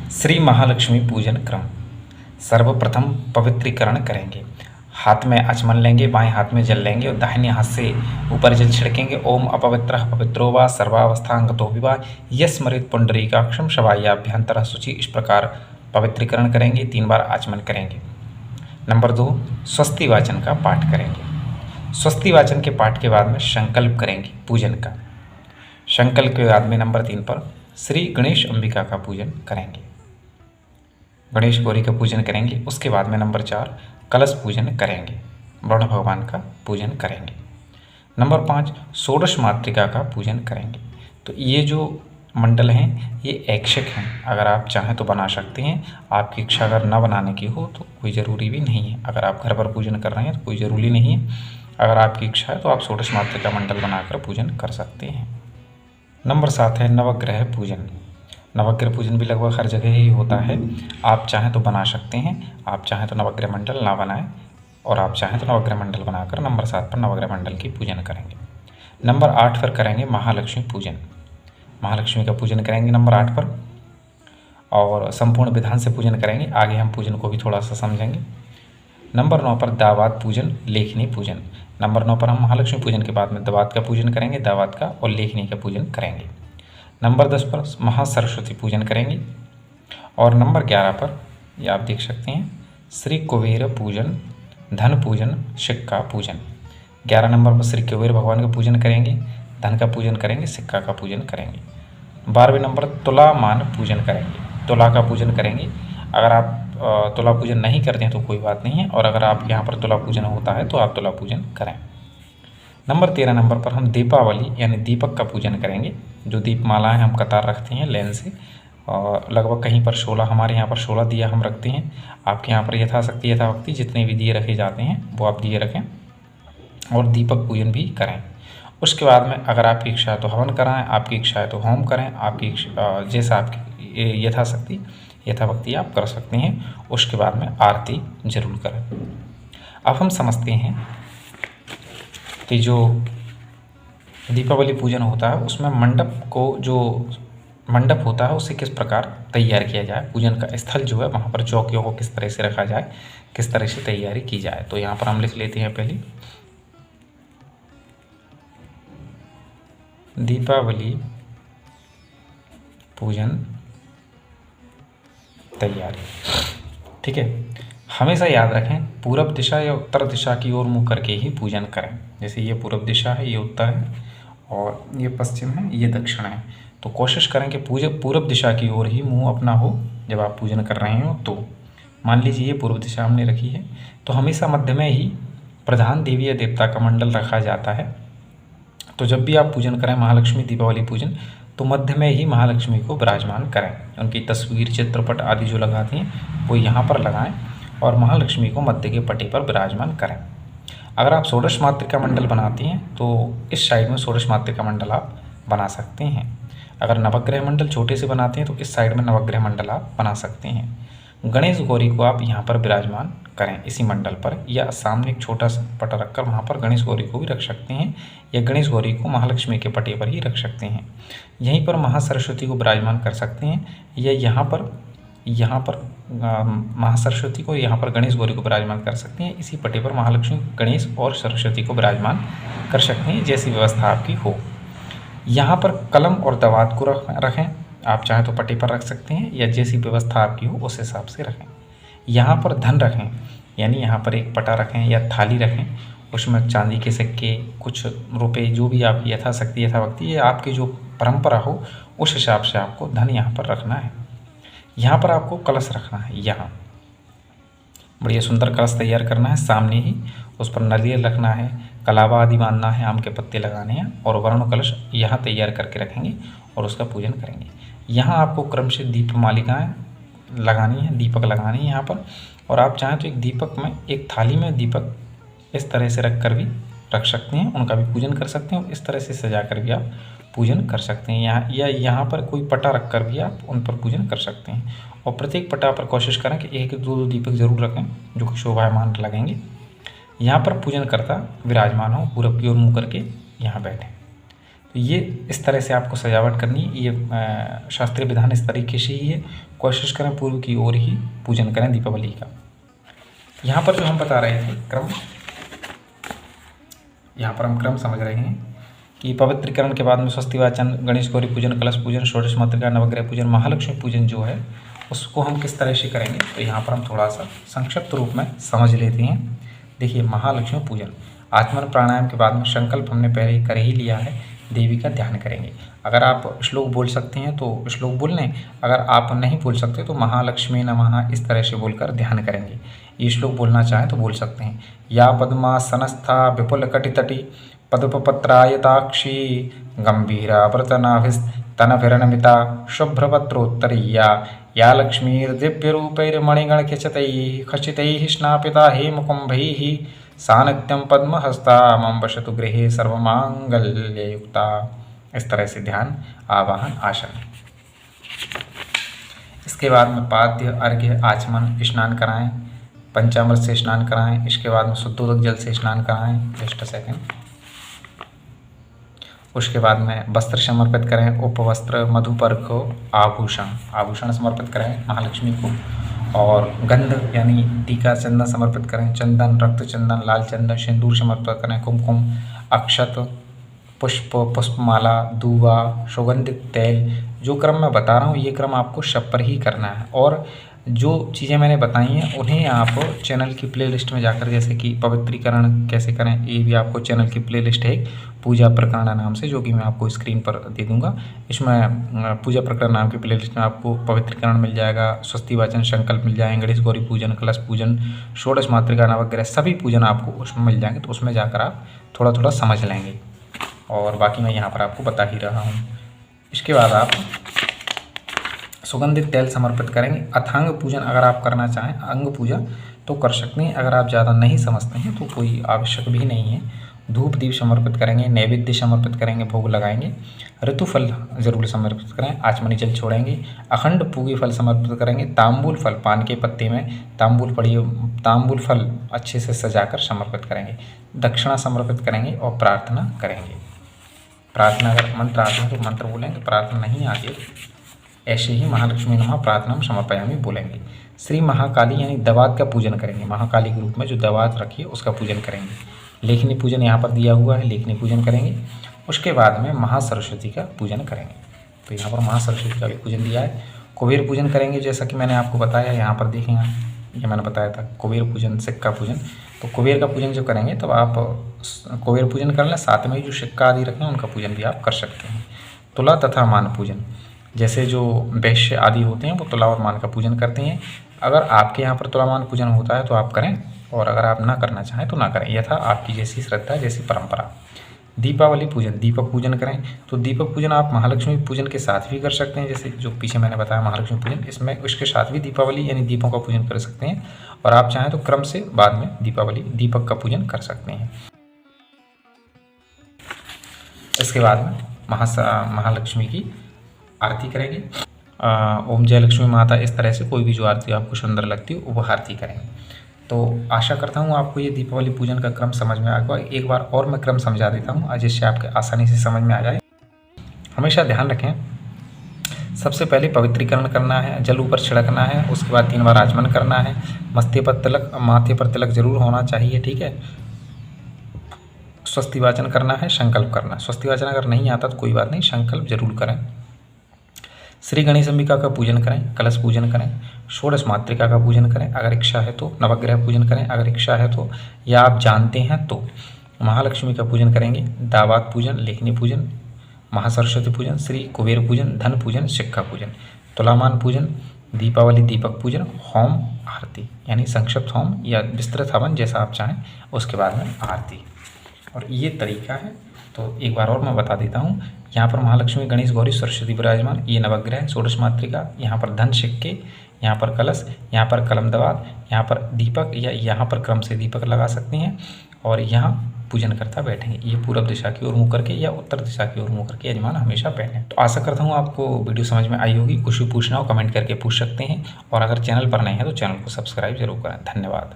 श्री महालक्ष्मी पूजन क्रम। सर्वप्रथम पवित्रीकरण करेंगे। हाथ में आचमन लेंगे, बाएं हाथ में जल लेंगे और दाहिने हाथ से ऊपर जल छिड़केंगे। ओम अपवित्रः पवित्रो वा सर्वावस्थांगतो विवा यस्मरेत् पुंडरीकाक्षं शवायाभ्यंतरः शुचि। इस प्रकार पवित्रीकरण करेंगे। 3 बार आचमन करेंगे। नंबर 2, स्वस्ति वाचन का पाठ करेंगे। स्वस्ति वाचन के पाठ के बाद में संकल्प करेंगे पूजन का। संकल्प के बाद में नंबर 3 पर श्री गणेश अंबिका का पूजन करेंगे, गणेश गौरी का पूजन करेंगे। उसके बाद में नंबर 4 कलश पूजन करेंगे, वरुण भगवान का पूजन करेंगे। नंबर 5 षोडश मातृका का पूजन करेंगे। तो ये जो मंडल हैं ये ऐच्छिक हैं, अगर आप चाहें तो बना सकते हैं। आपकी इच्छा अगर न बनाने की हो तो कोई ज़रूरी भी नहीं है। अगर आप घर पर पूजन कर रहे हैं तो कोई ज़रूरी नहीं है। अगर आपकी इच्छा है तो आप षोडश मातृका मंडल बनाकर पूजन कर सकते हैं। नंबर 7 है नवग्रह पूजन। नवग्रह पूजन भी लगभग हर जगह ही होता है। आप चाहें तो बना सकते हैं, आप चाहें तो नवग्रह मंडल ना बनाएं और आप चाहें तो नवग्रह मंडल बनाकर नंबर 7 पर नवग्रह मंडल की पूजन करेंगे। नंबर 8 पर करेंगे महालक्ष्मी पूजन। महालक्ष्मी का पूजन करेंगे नंबर 8 पर और संपूर्ण विधान से पूजन करेंगे। आगे हम पूजन को भी थोड़ा सा समझेंगे। नंबर 9 पर दावात पूजन, लेखनी पूजन। नंबर 9 पर हम महालक्ष्मी पूजन के बाद में दावात का पूजन करेंगे, दावात का और लेखनी का पूजन करेंगे। नंबर 10 पर महासरस्वती पूजन करेंगे और नंबर 11 पर ये आप देख सकते हैं श्री कुबेर पूजन, धन पूजन, सिक्का पूजन। 11 नंबर पर श्री कुबेर भगवान का पूजन करेंगे, धन का पूजन करेंगे, सिक्का का पूजन करेंगे। 12वें नंबर तुला मान पूजन करेंगे, तुला का पूजन करेंगे। अगर आप तुला पूजन नहीं करते हैं तो कोई बात नहीं है, और अगर आप यहाँ पर तुला पूजन होता है तो आप तुला पूजन करें। नंबर 13 नंबर पर हम दीपावली यानी दीपक का पूजन करेंगे। जो दीपमालाएं हम कतार रखते हैं लेन से, और लगभग कहीं पर 16, हमारे यहाँ पर 16 दिया हम रखते हैं। आपके यहाँ पर यथाशक्ति यथावक्ति जितने भी दिए रखे जाते हैं वो आप दिए रखें और दीपक पूजन भी करें। उसके बाद में अगर आपकी इच्छा है तो हवन कराएं, आपकी इच्छा है तो होम करें, आपकी जैसा आपकी यथाशक्ति यथाभक्ति आप कर सकते हैं। उसके बाद में आरती जरूर करें। अब हम समझते हैं कि जो दीपावली पूजन होता है उसमें मंडप को, जो मंडप होता है उसे किस प्रकार तैयार किया जाए, पूजन का स्थल जो है वहाँ पर चौकियों को किस तरह से रखा जाए, किस तरह से तैयारी की जाए। तो यहाँ पर हम लिख लेते हैं पहले दीपावली पूजन तैयारी। ठीक है, हमेशा याद रखें पूरब दिशा या उत्तर दिशा की ओर मुँह करके ही पूजन करें। जैसे ये पूरब दिशा है, ये उत्तर है और ये पश्चिम है, ये दक्षिण है। तो कोशिश करें कि पूरब दिशा की ओर ही मुंह अपना हो जब आप पूजन कर रहे हो। तो मान लीजिए ये पूर्व दिशा हमने रखी है, तो हमेशा मध्य में ही प्रधान देवी या देवता का मंडल रखा जाता है। तो जब भी आप पूजन करें महालक्ष्मी दीपावली पूजन, तो मध्य में ही महालक्ष्मी को विराजमान करें। उनकी तस्वीर, चित्रपट आदि जो लगाती हैं वो यहाँ पर लगाएं और महालक्ष्मी को मध्य के पट्टी पर विराजमान करें। अगर आप षोडश मातृका मंडल बनाती हैं तो इस साइड में षोडश मातृका मंडल आप बना सकते हैं। अगर नवग्रह मंडल छोटे से बनाते हैं तो इस साइड में नवग्रह मंडल आप बना सकते हैं। गणेश गौरी को आप यहाँ पर विराजमान करें इसी मंडल पर, या सामने एक छोटा सा पटा रखकर वहाँ पर गणेश गौरी को भी रख सकते हैं, या गणेश गौरी को महालक्ष्मी के पटे पर ही रख सकते हैं। यहीं पर महासरस्वती को विराजमान कर सकते हैं, या यहाँ पर महासरस्वती को, यहाँ पर गणेश गौरी को विराजमान कर सकते हैं। इसी पटे पर महालक्ष्मी, गणेश और सरस्वती को विराजमान कर सकते हैं, जैसी व्यवस्था आपकी हो। यहाँ पर कलम और दवात को रखें। आप चाहें तो पट्टी पर रख सकते हैं, या जैसी व्यवस्था आपकी हो उस हिसाब से रखें। यहाँ पर धन रखें, यानी यहाँ पर एक पटा रखें या थाली रखें, उसमें चांदी के सिक्के, कुछ रुपए, जो भी आपकी यथाशक्ति यथाभक्ति, ये आपकी जो परंपरा हो उस हिसाब से आपको धन यहाँ पर रखना है। यहाँ पर आपको कलश रखना है, यहाँ बढ़िया सुंदर कलश तैयार करना है। सामने ही उस पर नारियल रखना है, कलावा आदि बांधना है, आम के पत्ते लगाने हैं और वर्ण कलश यहाँ तैयार करके रखेंगे और उसका पूजन करेंगे। यहाँ आपको क्रम से दीप मालिकाएँ लगानी है, दीपक लगानी है यहाँ पर। और आप चाहें तो एक दीपक में, एक थाली में दीपक इस तरह से रख कर भी रख सकते हैं, उनका भी पूजन कर सकते हैं। और इस तरह से सजा कर भी आप पूजन कर सकते हैं। यहाँ या यहाँ पर कोई पटा रख कर भी आप उन पर पूजन कर सकते हैं। और प्रत्येक पटा पर कोशिश करें कि एक दो दीपक जरूर रखें जो कि शोभायमान लगेंगे। यहाँ पर पूजन करता विराजमान हो, पूरब की ओर मुँह करके यहाँ बैठें। तो ये इस तरह से आपको सजावट करनी है। ये शास्त्रीय विधान इस तरीके से ही है। कोशिश करें पूर्व की ओर ही पूजन करें दीपावली का। यहाँ पर जो हम बता रहे थे क्रम, यहाँ पर हम क्रम समझ रहे हैं कि पवित्रीकरण के बाद में स्वस्ति वाचन, गणेश गौरी पूजन, कलश पूजन, षोडश मातृका, नवग्रह पूजन, महालक्ष्मी पूजन जो है उसको हम किस तरह से करेंगे, तो यहाँ पर हम थोड़ा सा संक्षिप्त रूप में समझ लेते हैं। देखिए, महालक्ष्मी पूजन आचमन प्राणायाम के बाद में संकल्प हमने पहले ही कर ही लिया है, देवी का ध्यान करेंगे। अगर आप श्लोक बोल सकते हैं तो श्लोक बोल लें, अगर आप नहीं बोल सकते तो महालक्ष्मी नमः इस तरह से बोलकर ध्यान करेंगे। ये श्लोक बोलना चाहें तो बोल सकते हैं। या पद्मासनस्था विपुल कटितटी पदपपत्रायताक्षी गंभीरावृतनाभिस्तनभिरनमिता शुभ्रपत्रोत्तरीया या लक्ष्मीर्दिव्यरूपैर्मणिगणखचितैः खचितैः स्नापिता हेमकुम्भैः सानित्यं पद्महस्ता मम वसतु गृहे सर्वमांगल्ययुक्ता। इस तरह से ध्यान, आवाहन, आसन। इसके बाद में पाद्य, अर्घ्य, आचमन, स्नान कराएं, पंचामृत से स्नान कराएं। इसके बाद में शुद्धोदक जल से स्नान कराएं। Just a second. उसके बाद में वस्त्र समर्पित करें, उपवस्त्र, मधुपर्क, आभूषण समर्पित करें महालक्ष्मी को। और गंध यानी टीका चंदन समर्पित करें, चंदन, रक्त चंदन, लाल चंदन, सिंदूर समर्पित करें, कुमकुम, अक्षत, पुष्प, पुष्पमाला, दूबा, सुगंधित तेल। जो क्रम मैं बता रहा हूँ ये क्रम आपको शब पर ही करना है। और जो चीज़ें मैंने बताई हैं उन्हें आप चैनल की प्लेलिस्ट में जाकर, जैसे कि पवित्रीकरण कैसे करें, ये भी आपको चैनल की प्लेलिस्ट है पूजा प्रकरण नाम से, जो कि मैं आपको स्क्रीन पर दे दूंगा। इसमें पूजा प्रकरण नाम की प्लेलिस्ट में आपको पवित्रीकरण मिल जाएगा, स्वस्ति वाचन, संकल्प मिल जाएंगे, गणेश गौरी पूजन, कलश पूजन, षोडश मातृका, नवग्रह सभी पूजन आपको उसमें मिल जाएंगे। तो उसमें जाकर आप थोड़ा थोड़ा समझ लेंगे, और बाकी मैं यहाँ पर आपको बता ही रहा हूँ। इसके बाद आप सुगंधित तेल समर्पित करेंगे। अथांग पूजन अगर आप करना चाहें, अंग पूजा, तो कर सकते हैं। अगर आप ज़्यादा नहीं समझते हैं तो कोई आवश्यक भी नहीं है। धूप दीप समर्पित करेंगे, नैवेद्य समर्पित करेंगे, भोग लगाएंगे, ऋतुफल जरूर समर्पित करें, आचमनी जल छोड़ेंगे, अखंड पूगी फल समर्पित करेंगे, तांबूल फल, पान के पत्ते में तांबूल फल अच्छे से सजाकर समर्पित करेंगे, दक्षिणा समर्पित करेंगे और प्रार्थना करेंगे। प्रार्थना अगर मंत्र आते हैं तो मंत्र बोलेंगे, प्रार्थना नहीं आती ऐसे ही महालक्ष्मी नमः प्रार्थना समर्पयामि बोलेंगे। श्री महाकाली यानी दवात का पूजन करेंगे। महाकाली के रूप में जो दवात रखी है उसका पूजन करेंगे। लेखनी पूजन यहाँ पर दिया हुआ है, लेखनी पूजन करेंगे। उसके बाद में महासरस्वती का पूजन करेंगे। तो यहाँ पर महासरस्वती का भी पूजन दिया है। कुबेर पूजन करेंगे, जैसा कि मैंने आपको बताया, यहाँ पर देखें, ये मैंने बताया था कुबेर पूजन, सिक्का पूजन। तो कुबेर का पूजन जो करेंगे तो आप कुबेर पूजन कर लें, साथ में जो सिक्का आदि रखें उनका पूजन भी आप कर सकते हैं। तुला तथा मान पूजन, जैसे जो वैश्य आदि होते हैं वो तुला और मान का पूजन करते हैं। अगर आपके यहाँ पर तुला मान पूजन होता है तो आप करें, और अगर आप ना करना चाहें तो ना करें, यह था आपकी जैसी श्रद्धा, जैसी परंपरा। दीपावली पूजन, दीपक पूजन करें। तो दीपक पूजन आप महालक्ष्मी पूजन के साथ भी कर सकते हैं, जैसे जो पीछे मैंने बताया महालक्ष्मी पूजन, इसमें उसके साथ भी दीपावली यानी दीपों का पूजन कर सकते हैं। और आप चाहें तो क्रम से बाद में दीपावली दीपक का पूजन कर सकते हैं। इसके बाद में महालक्ष्मी की आरती करेंगे। ओम जय लक्ष्मी माता, इस तरह से कोई भी जो आरती आपको सुंदर लगती हो वो आरती करेंगे। तो आशा करता हूँ आपको ये दीपावली पूजन का क्रम समझ में आ गया। एक बार और मैं क्रम समझा देता हूँ जिससे आपके आसानी से समझ में आ जाए। हमेशा ध्यान रखें, सबसे पहले पवित्रीकरण करना है, जल ऊपर छिड़कना है, उसके बाद 3 बार आचमन करना है, माथे पर तिलक जरूर होना चाहिए, ठीक है। स्वस्ति वाचन करना है, संकल्प करना। स्वस्ति वाचन अगर नहीं आता तो कोई बात नहीं, संकल्प जरूर करें। श्री गणेश अंबिका का पूजन करें, कलश पूजन करें, षोडश मातृका का पूजन करें अगर इच्छा है तो, नवग्रह पूजन करें अगर इच्छा है तो, या आप जानते हैं तो महालक्ष्मी का पूजन करेंगे, दावात पूजन, लेखनी पूजन, महासरस्वती पूजन, श्री कुबेर पूजन, धन पूजन, सिक्का पूजन, तुलामान पूजन, दीपावली दीपक पूजन, होम आरती यानी संक्षिप्त होम या विस्तृत हवन जैसा आप चाहें, उसके बाद में आरती। और ये तरीका है। तो एक बार और मैं बता देता हूँ, यहाँ पर महालक्ष्मी, गणेश, गौरी, सरस्वती विराजमान, ये नवग्रह, षोडश मातृका, यहाँ पर धन सिक्के, यहाँ पर कलश, यहाँ पर कलम दवात, यहाँ पर दीपक, या यहाँ पर क्रम से दीपक लगा सकते हैं, और यहाँ पूजन करता बैठेंगे। ये पूर्व दिशा की ओर मुँह करके या उत्तर दिशा की ओर मुँह करके यजमान हमेशा पहने। तो आशा करता हूँ आपको वीडियो समझ में आई होगी। कुछ भी पूछना हो कमेंट करके पूछ सकते हैं, और अगर चैनल पर नए हैं तो चैनल को सब्सक्राइब जरूर करें। धन्यवाद।